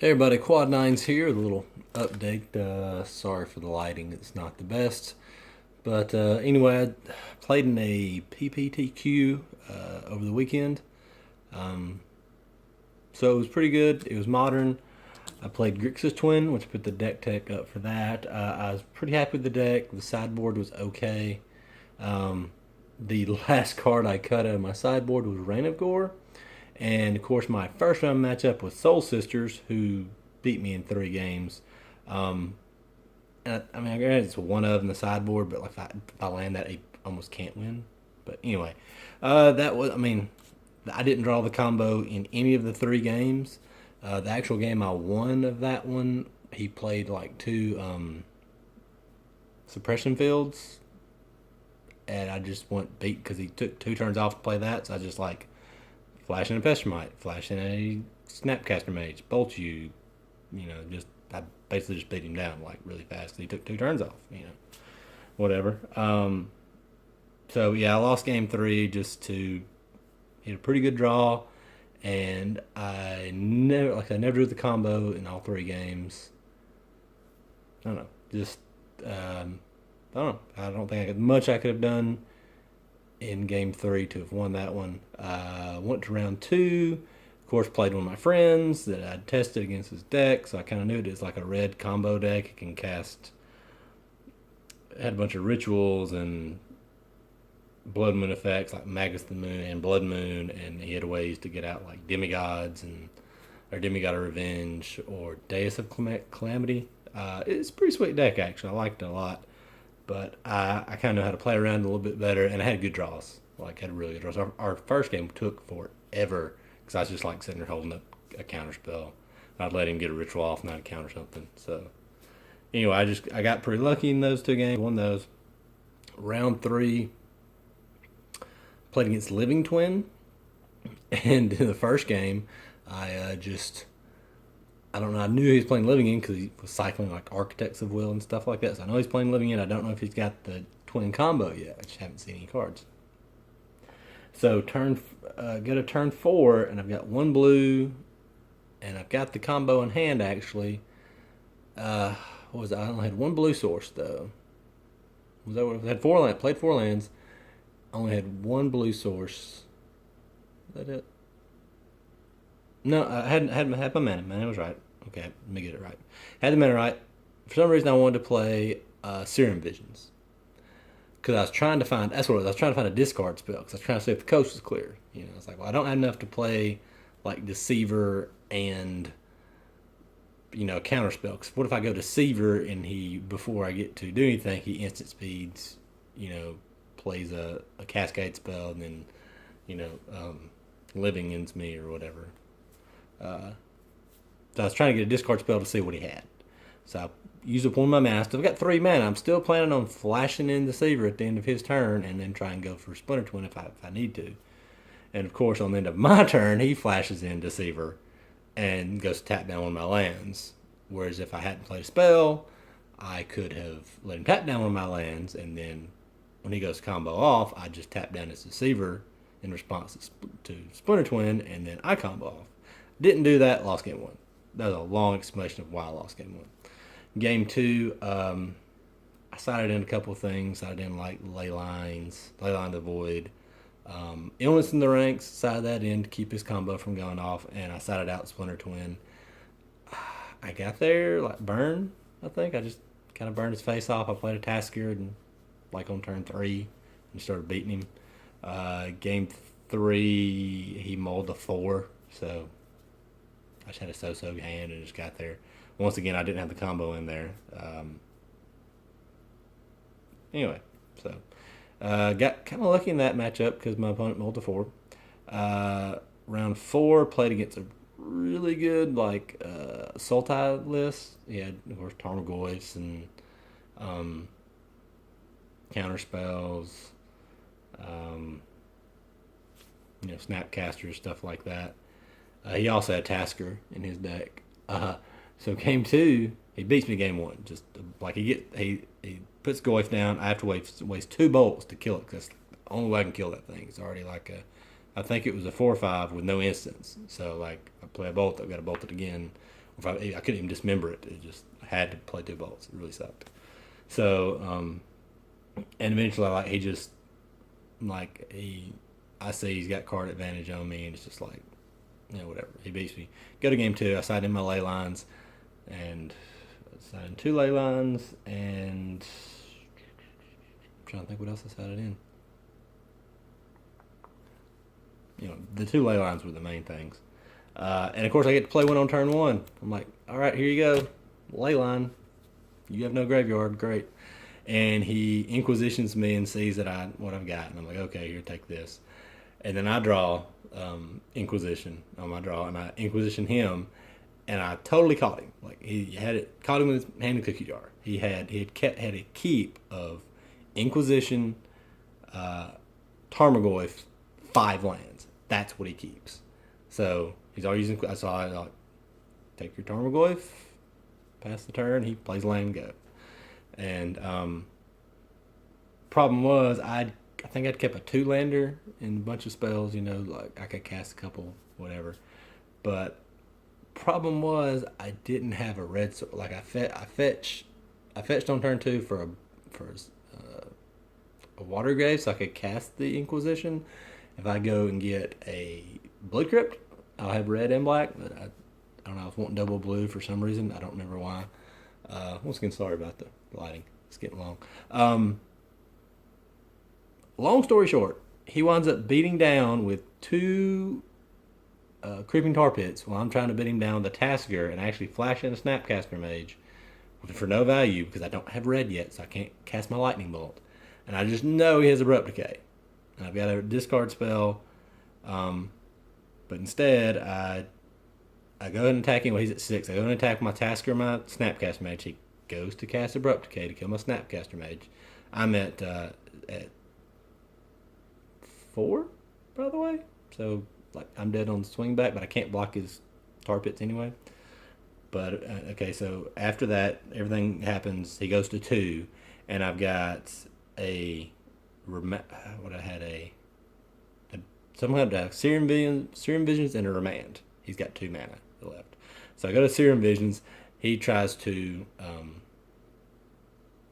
Hey everybody, Quad Nines here with a little update. Sorry for the lighting, it's not the best. But anyway, I played in a PPTQ over the weekend. Um, so it was pretty good. It was modern. I played Grixis Twin, which put the deck tech up for that. I was pretty happy with the deck. The sideboard was okay. Um, the last card I cut out of my sideboard was Reign of Gore. And of course, my first round matchup was Soul Sisters, who beat me in 3 games. Um, and I mean, it's one of in the sideboard, but like if I land that, I almost can't win. But anyway, that was. I mean, I didn't draw the combo in any of the 3 games. The actual game I won of that one, he played like 2 suppression fields, and I just went beat because he took 2 turns off to play that. So I just like flashing a Pestermite, flashing a Snapcaster Mage, bolt just I basically just beat him down like really fast. He took 2 turns off, whatever. So yeah, I lost game 3 just to hit a pretty good draw, and I never drew the combo in all 3 games. I don't know, just I don't know. I don't think I could have done in game 3 to have won that one. Went to round 2. Of course, played one of my friends that I'd tested against his deck, so I kind of knew it is like a red combo deck. It can cast, it had a bunch of rituals and blood moon effects like Magus the Moon and Blood Moon, and he had ways to get out like demigods and or demigod of revenge or Deus of Calamity. It's a pretty sweet deck actually. I liked it a lot, but I kind of know how to play around a little bit better, and I had good draws. Like had really good draws. Our first game took forever because I was just like sitting there holding up a counter spell. I'd let him get a ritual off and I'd counter something. So anyway, I got pretty lucky in those 2 games. Won those. Round 3, played against Living Twin, and in the first game, I don't know. I knew he was playing Living In because he was cycling like Architects of Will and stuff like that. So I know he's playing Living In. I don't know if he's got the Twin combo yet. I just haven't seen any cards. So go to turn 4, and I've got 1 blue, and I've got the combo in hand actually. What was it? I only had 1 blue source though. Was that what I had? 4 land, played 4 lands. Only had 1 blue source. Is that it? No, I had my mana. Mana was right. Okay, let me get it right. Had the mana right. For some reason, I wanted to play Serum Visions because I was trying to find. That's what it was. I was trying to find a discard spell because I was trying to see if the coast was clear. It's like, well, I don't have enough to play like Deceiver and counter spell. Because what if I go Deceiver and he before I get to do anything, he instant speeds, plays a Cascade spell and then Living Ends me or whatever. So I was trying to get a discard spell to see what he had. So I used up one of my mana. I've got 3 mana. I'm still planning on flashing in Deceiver at the end of his turn and then try and go for Splinter Twin if I need to. And of course, on the end of my turn, he flashes in Deceiver and goes to tap down one of my lands. Whereas if I hadn't played a spell, I could have let him tap down one of my lands, and then when he goes combo off, I just tap down his Deceiver in response to Splinter Twin, and then I combo off. Didn't do that, lost game 1. That was a long explanation of why I lost game 1. Game 2, I sided in a couple of things. I didn't like Leyline of the Void. Illness in the Ranks, sided that in to keep his combo from going off, and I sided out Splinter Twin. I got there, like burn, I think. I just kind of burned his face off. I played a Tasker and like on turn 3 and started beating him. Game 3, he mulled a 4, so I just had a so-so hand and just got there. Once again, I didn't have the combo in there. Anyway, so got kind of lucky in that matchup because my opponent mulled a 4. Round 4, played against a really good Sultai list. He had, of course, Tarmogoyfs and counter spells, Snapcasters, stuff like that. He also had Tasker in his deck. So game 2, he beats me game 1. Just like he puts Goyf down. I have to waste 2 bolts to kill it because that's the only way I can kill that thing. It's already like I think it was a 4/5 with no instance. So like I play a bolt, I've got to bolt it again, I couldn't even dismember it. It just I had to play 2 bolts. It really sucked. So, and eventually, like, he just, like, I see he's got card advantage on me, and it's just like, whatever. He beats me. Go to game 2. I side in my ley lines, and I sided in 2 ley lines, and I'm trying to think what else I sided in. The 2 ley lines were the main things. And of course, I get to play one on turn 1. I'm like, all right, here you go. Ley line. You have no graveyard. Great. And he inquisitions me and sees that what I've got. And I'm like, okay, here, take this. And then I draw Inquisition on my draw. And I Inquisition him. And I totally caught him. Like, caught him with his hand in the cookie jar. He had a keep of Inquisition, Tarmogoyf, 5 lands. That's what he keeps. So he's already using. I saw it. Like, take your Tarmogoyf, pass the turn. He plays land, go. And problem was, I think I'd kept a 2-lander in a bunch of spells. Like I could cast a couple, whatever. But problem was, I didn't have a red. Like I fetched on turn 2 for a Water Grave, so I could cast the Inquisition. If I go and get a Blood Crypt, I'll have red and black, but I don't know. I was wanting double blue for some reason. I don't remember why. Once again, sorry about the lighting. It's getting long. Long story short, he winds up beating down with 2 Creeping Tar Pits while I'm trying to beat him down with a Tasker and actually flash in a Snapcaster Mage for no value because I don't have red yet, so I can't cast my Lightning Bolt. And I just know he has Abrupt Decay. And I've got a discard spell, but instead I go ahead and attack him. Well, he's at 6. I go ahead and attack my Tasker, my Snapcaster Mage. He goes to cast Abrupt Decay to kill my Snapcaster Mage. I'm at 4, by the way. So like I'm dead on the swing back, but I can't block his Tar Pits anyway. But okay, so after that, everything happens. He goes to 2, and I've got Serum Visions and a Remand. He's got 2 mana left. So I go to Serum Visions. He tries to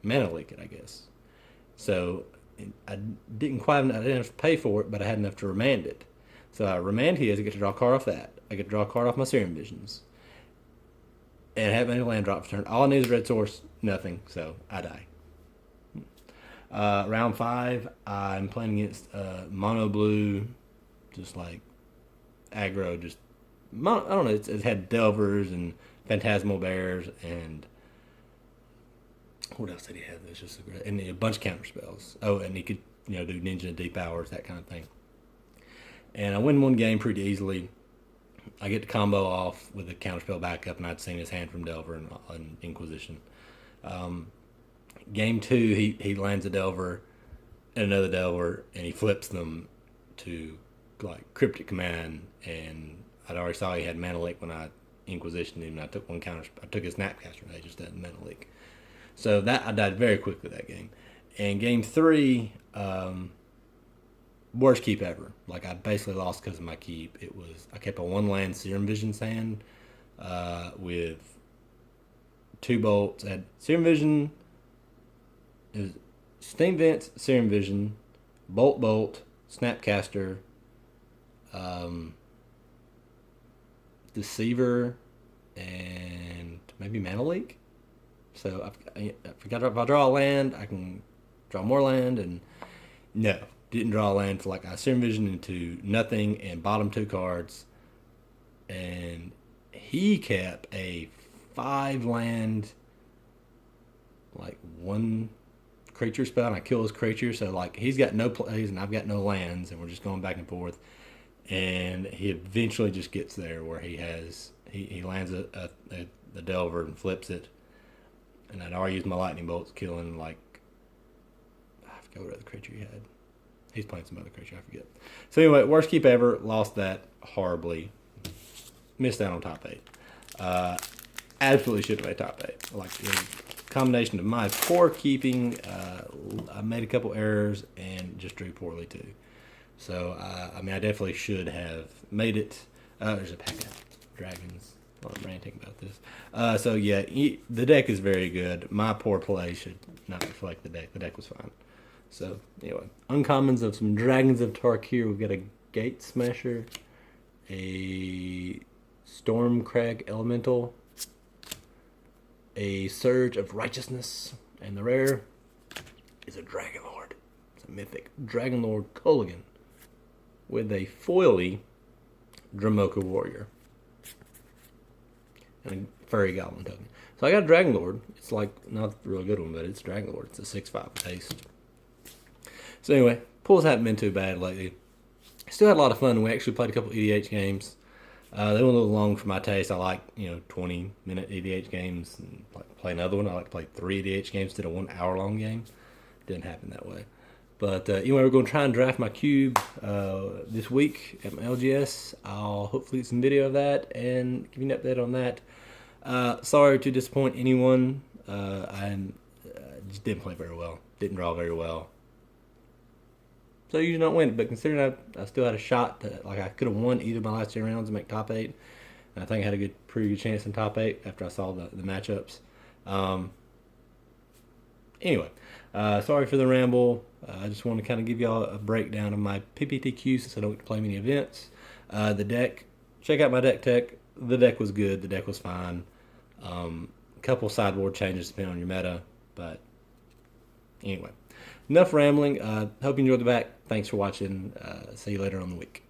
mana leak it, I guess. So I didn't have to pay for it, but I had enough to remand it. So I remand his. I get to draw a card off that. I get to draw a card off my Serum Visions. And I haven't any land drop for turn. All I need is red source. Nothing. So I die. Round 5, I'm playing against mono blue, just like aggro. I don't know. It had Delvers and Phantasmal Bears and what else did he have? It's just and a bunch of counter spells. Oh, and he could do Ninja Deep Hours, that kind of thing. And I win one game pretty easily. I get to combo off with a counterspell backup, and I'd seen his hand from Delver and Inquisition. Game 2, he lands a Delver and another Delver, and he flips them to like Cryptic Command. And I'd already saw he had Mana Leak when I Inquisitioned him, and I took I took his Snapcaster, and I just had Mana Leak. So that I died very quickly that game. And game 3. Worst keep ever. Like I basically lost because of my keep. I kept a 1-land Serum Vision hand with 2 bolts. I had Serum Vision, it was Steam Vents, Serum Vision, Bolt, Snapcaster, Deceiver, and maybe Mana Leak. So I forgot if I draw a land, I can draw more land, and no. Didn't draw a land for like I Serum Vision into nothing and bottom 2 cards. And he kept a 5-land, like 1 creature spell, and I kill his creature. So like he's got no plays and I've got no lands, and we're just going back and forth. And he eventually just gets there where he lands a Delver and flips it. And I'd already used my Lightning Bolts, killing like I forgot what other creature he had. He's playing some other creature, I forget. So anyway, worst keep ever. Lost that horribly. Missed out on top 8. Absolutely should have made top 8. Like the combination of my poor keeping, I made a couple errors and just drew poorly too. So I definitely should have made it. There's a pack of Dragons I'm ranting about this. So yeah, the deck is very good. My poor play should not reflect the deck. The deck was fine. So anyway, uncommons of some Dragons of Tarkir. We've got a Gate Smasher, a Stormcrag Elemental, a Surge of Righteousness, and the rare is a Dragon Lord. It's a mythic Dragon Lord Culligan with a foily Dramoka Warrior and a Furry Goblin token. So I got a Dragon Lord. It's like not a real good one, but it's Dragon Lord. It's a 6/5 taste. So anyway, pulls haven't been too bad lately. Still had a lot of fun. We actually played a couple EDH games. They went a little long for my taste. I like 20-minute EDH games. And play another one. I like to play 3 EDH games instead of 1 hour-long game. Didn't happen that way. But anyway, we're going to try and draft my cube this week at my LGS. I'll hopefully get some video of that and give you an update on that. Sorry to disappoint anyone. I just didn't play very well. Didn't draw very well. So you usually don't win, but considering I still had a shot, I could have won either of my last 2 rounds and make top 8. And I think I had a pretty good chance in top 8 after I saw the matchups. Anyway, sorry for the ramble. I just want to kind of give y'all a breakdown of my PPTQ since I don't get to play many events. The deck, check out my deck tech. The deck was good. The deck was fine. A couple sideboard changes depending on your meta, but anyway. Enough rambling. Hope you enjoyed the back. Thanks for watching. See you later on the week.